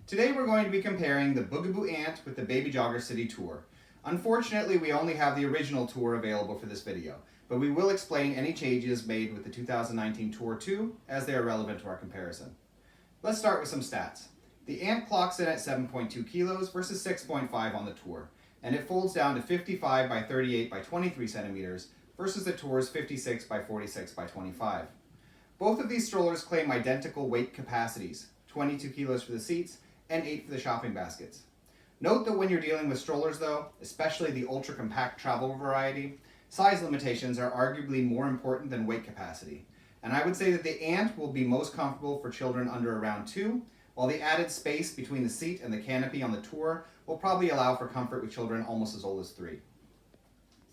Today we're going to be comparing the Bugaboo Ant with the BabyJogger City Tour. Unfortunately, we only have the original tour available for this video, but we will explain any changes made with the 2019 Tour 2 as they are relevant to our comparison. Let's start with some stats. The Ant clocks in at 7.2 kilos versus 6.5 on the Tour, and it folds down to 55 by 38 by 23 centimeters versus the Tour's 56 by 46 by 25. Both of these strollers claim identical weight capacities, 22 kilos for the seats and 8 for the shopping baskets. Note that when you're dealing with strollers though, especially the ultra-compact travel variety, size limitations are arguably more important than weight capacity. And I would say that the Ant will be most comfortable for children under around 2, while the added space between the seat and the canopy on the Tour will probably allow for comfort with children almost as old as 3.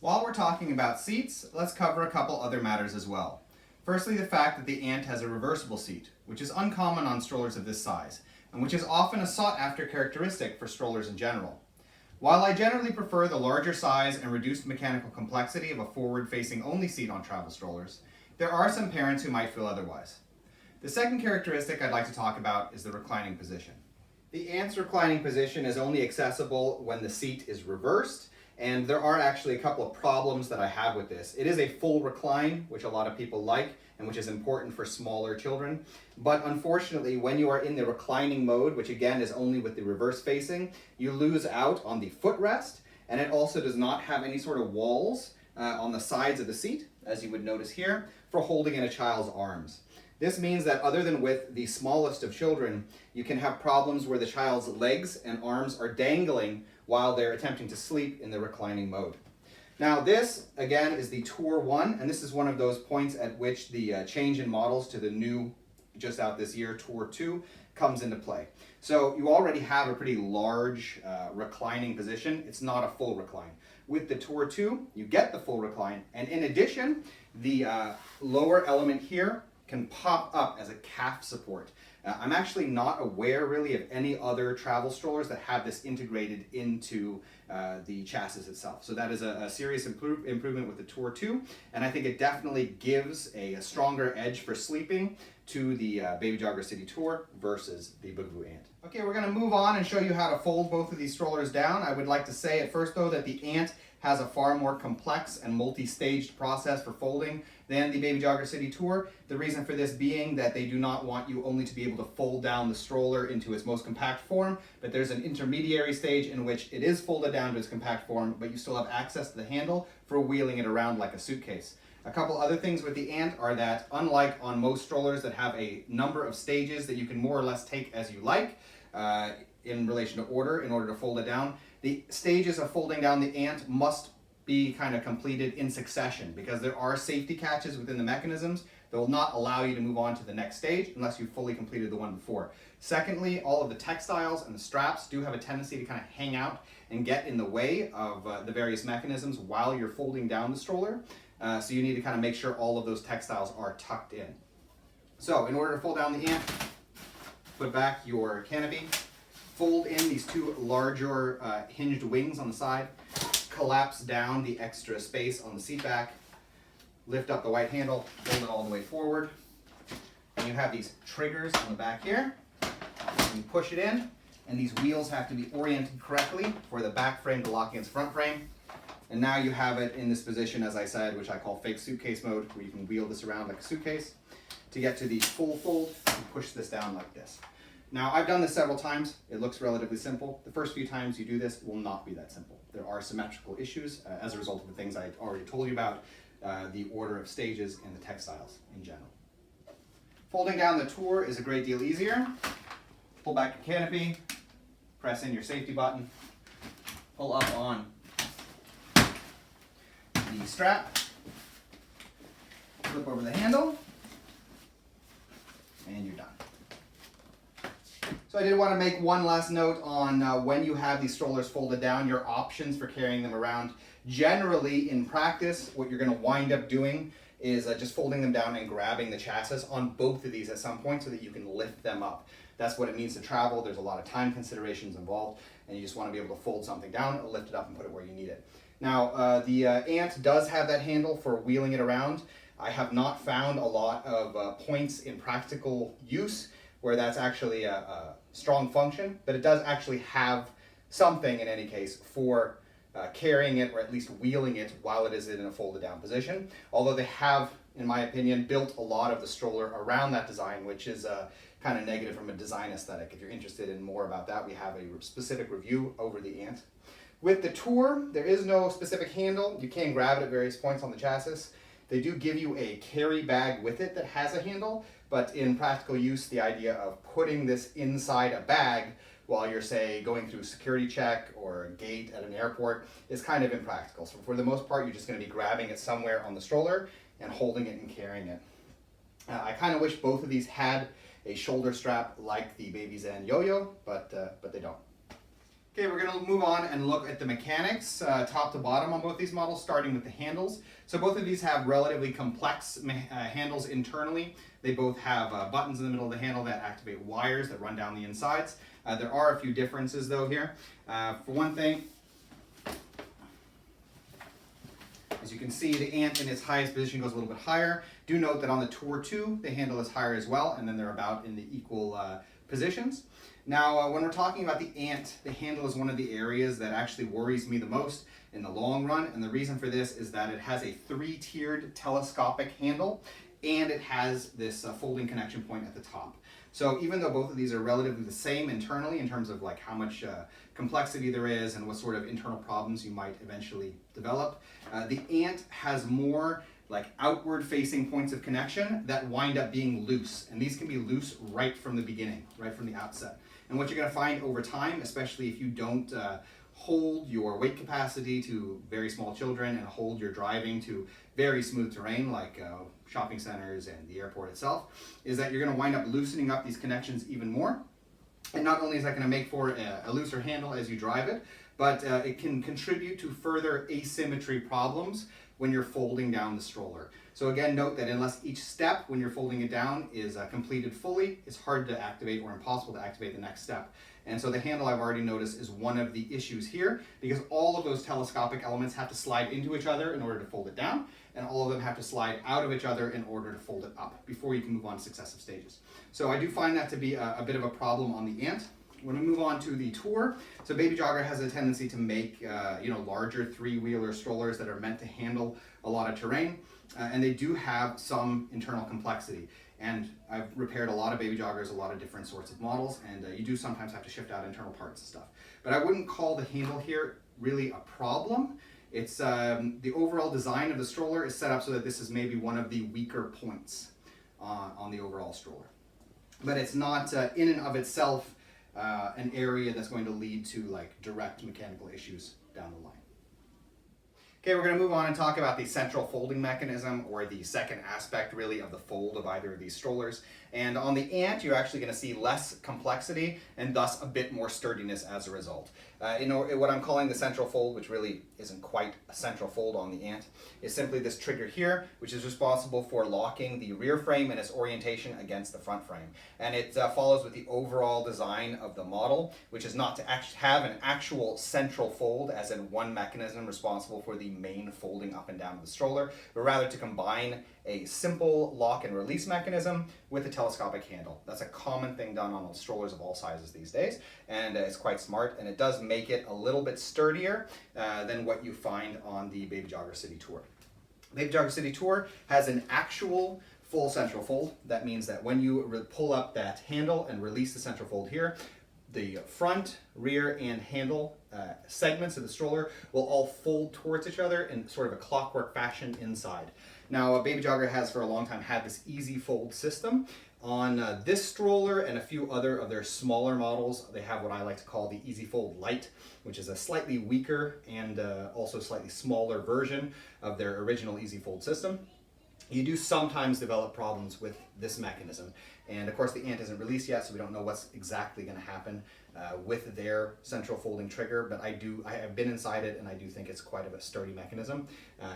While we're talking about seats, let's cover a couple other matters as well. Firstly, the fact that the Ant has a reversible seat, which is uncommon on strollers of this size, and which is often a sought-after characteristic for strollers in general. While I generally prefer the larger size and reduced mechanical complexity of a forward-facing only seat on travel strollers, there are some parents who might feel otherwise. The second characteristic I'd like to talk about is the reclining position. The Ant's reclining position is only accessible when the seat is reversed, and there are actually a couple of problems that I have with this. It is a full recline, which a lot of people like, and which is important for smaller children. But unfortunately, when you are in the reclining mode, which again is only with the reverse facing, you lose out on the footrest, and it also does not have any sort of walls on the sides of the seat, as you would notice here, for holding in a child's arms. This means that other than with the smallest of children, you can have problems where the child's legs and arms are dangling while they're attempting to sleep in the reclining mode. Now this, again, is the Tour 1, and this is one of those points at which the change in models to the new, just out this year, Tour 2, comes into play. So you already have a pretty large reclining position. It's not a full recline. With the Tour 2, you get the full recline, and in addition, the lower element here can pop up as a calf support. I'm actually not aware really of any other travel strollers that have this integrated into the chassis itself. So that is a serious improvement with the Tour 2, and I think it definitely gives a stronger edge for sleeping to the BabyJogger City Tour versus the Bugaboo Ant. Okay, we're gonna move on and show you how to fold both of these strollers down. I would like to say at first though that the Ant has a far more complex and multi-staged process for folding than the BabyJogger City Tour. The reason for this being that they do not want you only to be able to fold down the stroller into its most compact form, but there's an intermediary stage in which it is folded down to its compact form, but you still have access to the handle for wheeling it around like a suitcase. A couple other things with the Ant are that, unlike on most strollers that have a number of stages that you can more or less take as you like, in relation to order, in order to fold it down, the stages of folding down the Ant must be kind of completed in succession because there are safety catches within the mechanisms that will not allow you to move on to the next stage unless you've fully completed the one before. Secondly, all of the textiles and the straps do have a tendency to kind of hang out and get in the way of the various mechanisms while you're folding down the stroller. So you need to kind of make sure all of those textiles are tucked in. So in order to fold down the Ant, put back your canopy, fold in these two larger hinged wings on the side, collapse down the extra space on the seat back, lift up the white handle, fold it all the way forward, and you have these triggers on the back here. You push it in, and these wheels have to be oriented correctly for the back frame to lock against front frame. And now you have it in this position, as I said, which I call fake suitcase mode, where you can wheel this around like a suitcase. To get to the full fold, you push this down like this. Now, I've done this several times. It looks relatively simple. The first few times you do this, it will not be that simple. There are symmetrical issues as a result of the things I already told you about, the order of stages and the textiles in general. Folding down the Tour is a great deal easier. Pull back your canopy, press in your safety button, pull up on the strap, flip over the handle, and you're done. So I did want to make one last note on when you have these strollers folded down, your options for carrying them around. Generally, in practice, what you're going to wind up doing is just folding them down and grabbing the chassis on both of these at some point so that you can lift them up. That's what it means to travel. There's a lot of time considerations involved, and you just want to be able to fold something down, lift it up, and put it where you need it. Now, the Ant does have that handle for wheeling it around. I have not found a lot of points in practical use where that's actually strong function, but it does actually have something in any case for carrying it or at least wheeling it while it is in a folded down position. Although they have, in my opinion, built a lot of the stroller around that design, which is kind of negative from a design aesthetic. If you're interested in more about that, we have a specific review over the Ant. With the Tour, there is no specific handle. You can grab it at various points on the chassis. They do give you a carry bag with it that has a handle, but in practical use, the idea of putting this inside a bag while you're, say, going through a security check or a gate at an airport is kind of impractical. So for the most part, you're just going to be grabbing it somewhere on the stroller and holding it and carrying it. I kind of wish both of these had a shoulder strap like the Baby Zen Yo-Yo, but they don't. Okay, we're going to move on and look at the mechanics, top to bottom on both these models, starting with the handles. So both of these have relatively complex handles internally. They both have buttons in the middle of the handle that activate wires that run down the insides. There are a few differences though here. For one thing, as you can see, the Ant in its highest position goes a little bit higher. Do note that on the Tour 2, the handle is higher as well, and then they're about in the equal positions. Now, when we're talking about the Ant, the handle is one of the areas that actually worries me the most in the long run, and the reason for this is that it has a 3-tiered telescopic handle, and it has this folding connection point at the top. So even though both of these are relatively the same internally in terms of like how much complexity there is and what sort of internal problems you might eventually develop, the Ant has more like outward facing points of connection that wind up being loose. And these can be loose right from the beginning, right from the outset. And what you're going to find over time, especially if you don't hold your weight capacity to very small children and hold your driving to very smooth terrain like shopping centers and the airport itself, is that you're going to wind up loosening up these connections even more. And not only is that going to make for a looser handle as you drive it, but it can contribute to further asymmetry problems when you're folding down the stroller. So again, note that unless each step when you're folding it down is completed fully, it's hard to activate or impossible to activate the next step. And so the handle, I've already noticed, is one of the issues here, because all of those telescopic elements have to slide into each other in order to fold it down, and all of them have to slide out of each other in order to fold it up before you can move on to successive stages. So I do find that to be a bit of a problem on the Ant. When we move on to the Tour, so BabyJogger has a tendency to make larger 3-wheeler strollers that are meant to handle a lot of terrain, and they do have some internal complexity. And I've repaired a lot of BabyJoggers, a lot of different sorts of models, and you do sometimes have to shift out internal parts and stuff. But I wouldn't call the handle here really a problem. It's the overall design of the stroller is set up so that this is maybe one of the weaker points on the overall stroller. But it's not in and of itself an area that's going to lead to like direct mechanical issues down the line. Okay, we're going to move on and talk about the central folding mechanism, or the second aspect really of the fold of either of these strollers. And on the Ant, you're actually going to see less complexity and thus a bit more sturdiness as a result. What I'm calling the central fold, which really isn't quite a central fold on the Ant, is simply this trigger here, which is responsible for locking the rear frame and its orientation against the front frame. And it follows with the overall design of the model, which is not to have an actual central fold, as in one mechanism responsible for the main folding up and down of the stroller, but rather to combine a simple lock and release mechanism with a telescopic handle. That's a common thing done on strollers of all sizes these days, and it's quite smart, and it does make it a little bit sturdier than what you find on the BabyJogger City Tour. BabyJogger City Tour has an actual full central fold. That means that when you pull up that handle and release the central fold here, the front, rear, and handle segments of the stroller will all fold towards each other in sort of a clockwork fashion inside. Now, BabyJogger has for a long time had this easy fold system. On this stroller and a few other of their smaller models, they have what I like to call the Easy Fold Lite, which is a slightly weaker and also slightly smaller version of their original Easy Fold system. You do sometimes develop problems with this mechanism. And of course the Ant isn't released yet, so we don't know what's exactly going to happen with their central folding trigger, but I have been inside it, and I do think it's quite a sturdy mechanism,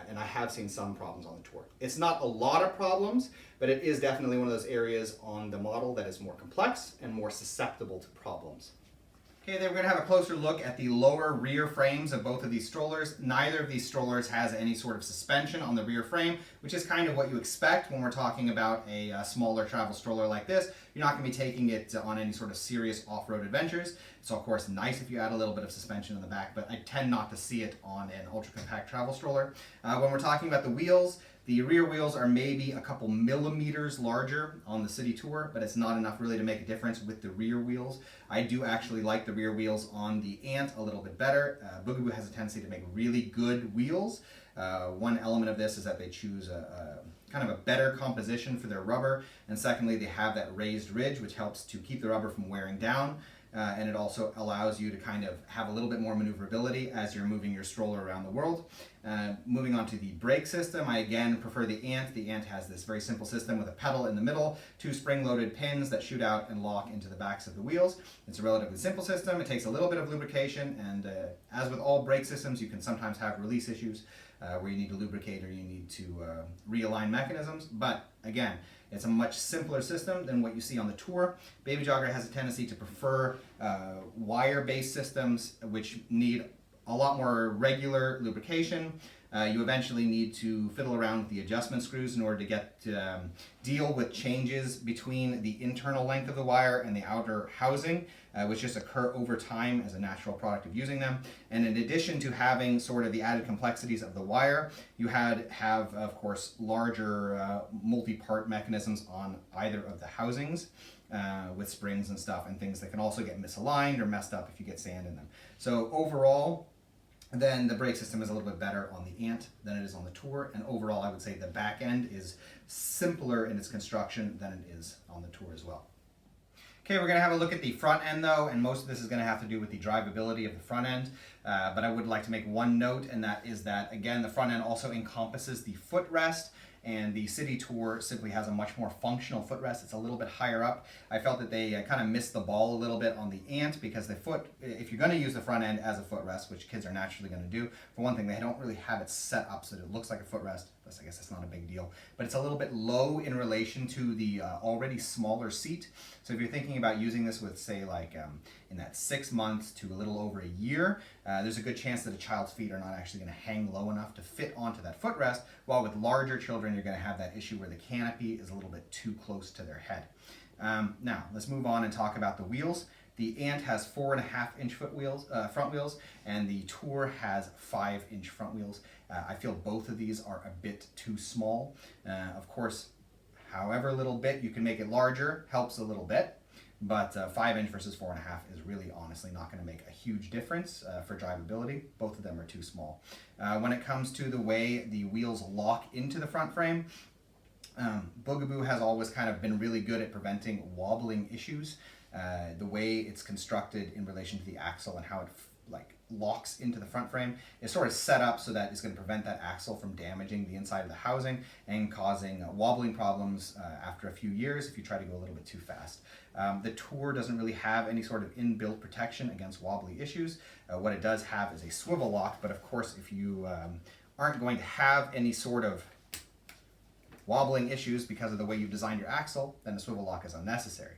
and I have seen some problems on the Tour. It's not a lot of problems, but it is definitely one of those areas on the model that is more complex and more susceptible to problems. Okay, then we're going to have a closer look at the lower rear frames of both of these strollers. Neither of these strollers has any sort of suspension on the rear frame, which is kind of what you expect when we're talking about a smaller travel stroller like this. You're not going to be taking it on any sort of serious off-road adventures. It's of course nice if you add a little bit of suspension in the back, but I tend not to see it on an ultra-compact travel stroller. When we're talking about the wheels, the rear wheels are maybe a couple millimeters larger on the City Tour, but it's not enough really to make a difference with the rear wheels. I do actually like the rear wheels on the Ant a little bit better. Bugaboo has a tendency to make really good wheels. One element of this is that they choose kind of a better composition for their rubber, and secondly, they have that raised ridge, which helps to keep the rubber from wearing down. And it also allows you to kind of have a little bit more maneuverability as you're moving your stroller around the world. Moving on to the brake system, I again prefer the Ant. The Ant has this very simple system with a pedal in the middle, two spring-loaded pins that shoot out and lock into the backs of the wheels. It's a relatively simple system. It takes a little bit of lubrication, and as with all brake systems, you can sometimes have release issues where you need to lubricate or you need to realign mechanisms. But again, it's a much simpler system than what you see on the Tour. BabyJogger has a tendency to prefer wire-based systems which need a lot more regular lubrication. You eventually need to fiddle around with the adjustment screws in order to get deal with changes between the internal length of the wire and the outer housing, which just occur over time as a natural product of using them. And in addition to having sort of the added complexities of the wire, you have of course larger multi-part mechanisms on either of the housings with springs and stuff and things that can also get misaligned or messed up if you get sand in them. So overall, then the brake system is a little bit better on the Ant than it is on the Tour, and overall I would say the back end is simpler in its construction than it is on the Tour as well. Okay, we're going to have a look at the front end though, and most of this is going to have to do with the drivability of the front end, but I would like to make one note, and that is that again the front end also encompasses the footrest, and the City Tour simply has a much more functional footrest. It's a little bit higher up. I felt that they kind of missed the ball a little bit on the Ant because the if you're going to use the front end as a footrest, which kids are naturally going to do, for one thing, they don't really have it set up so that it looks like a footrest. Plus, I guess that's not a big deal, but it's a little bit low in relation to the already smaller seat. So if you're thinking about using this with, say, like in that 6 months to a little over a year, there's a good chance that a child's feet are not actually going to hang low enough to fit onto that footrest, while with larger children, you're going to have that issue where the canopy is a little bit too close to their head. Now, let's move on and talk about the wheels. The Ant has 4.5-inch front wheels, and the Tour has 5-inch front wheels. I feel both of these are a bit too small. Of course, however little bit you can make it larger helps a little bit, but 5-inch versus 4.5 is really honestly not going to make a huge difference for drivability. Both of them are too small. When it comes to the way the wheels lock into the front frame, Bugaboo has always kind of been really good at preventing wobbling issues. The way it's constructed in relation to the axle and how it locks into the front frame is sort of set up so that it's going to prevent that axle from damaging the inside of the housing and causing wobbling problems after a few years if you try to go a little bit too fast. The Tour doesn't really have any sort of inbuilt protection against wobbly issues. What it does have is a swivel lock, but of course if you aren't going to have any sort of wobbling issues because of the way you've designed your axle, then the swivel lock is unnecessary.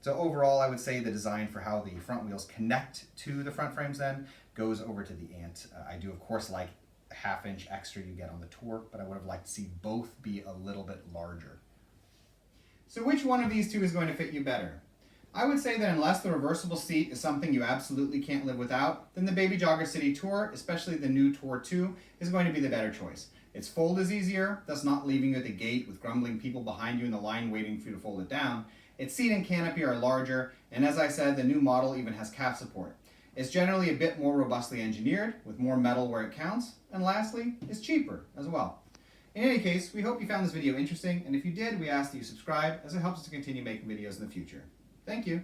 So overall, I would say the design for how the front wheels connect to the front frames then goes over to the Ant. I do, of course, like a 1/2-inch extra you get on the Tour, but I would have liked to see both be a little bit larger. So which one of these two is going to fit you better? I would say that unless the reversible seat is something you absolutely can't live without, then the BabyJogger City Tour, especially the new Tour 2, is going to be the better choice. Its fold is easier, thus not leaving you at the gate with grumbling people behind you in the line waiting for you to fold it down. Its seat and canopy are larger, and as I said, the new model even has calf support. It's generally a bit more robustly engineered, with more metal where it counts, and lastly, it's cheaper as well. In any case, we hope you found this video interesting, and if you did, we ask that you subscribe, as it helps us to continue making videos in the future. Thank you.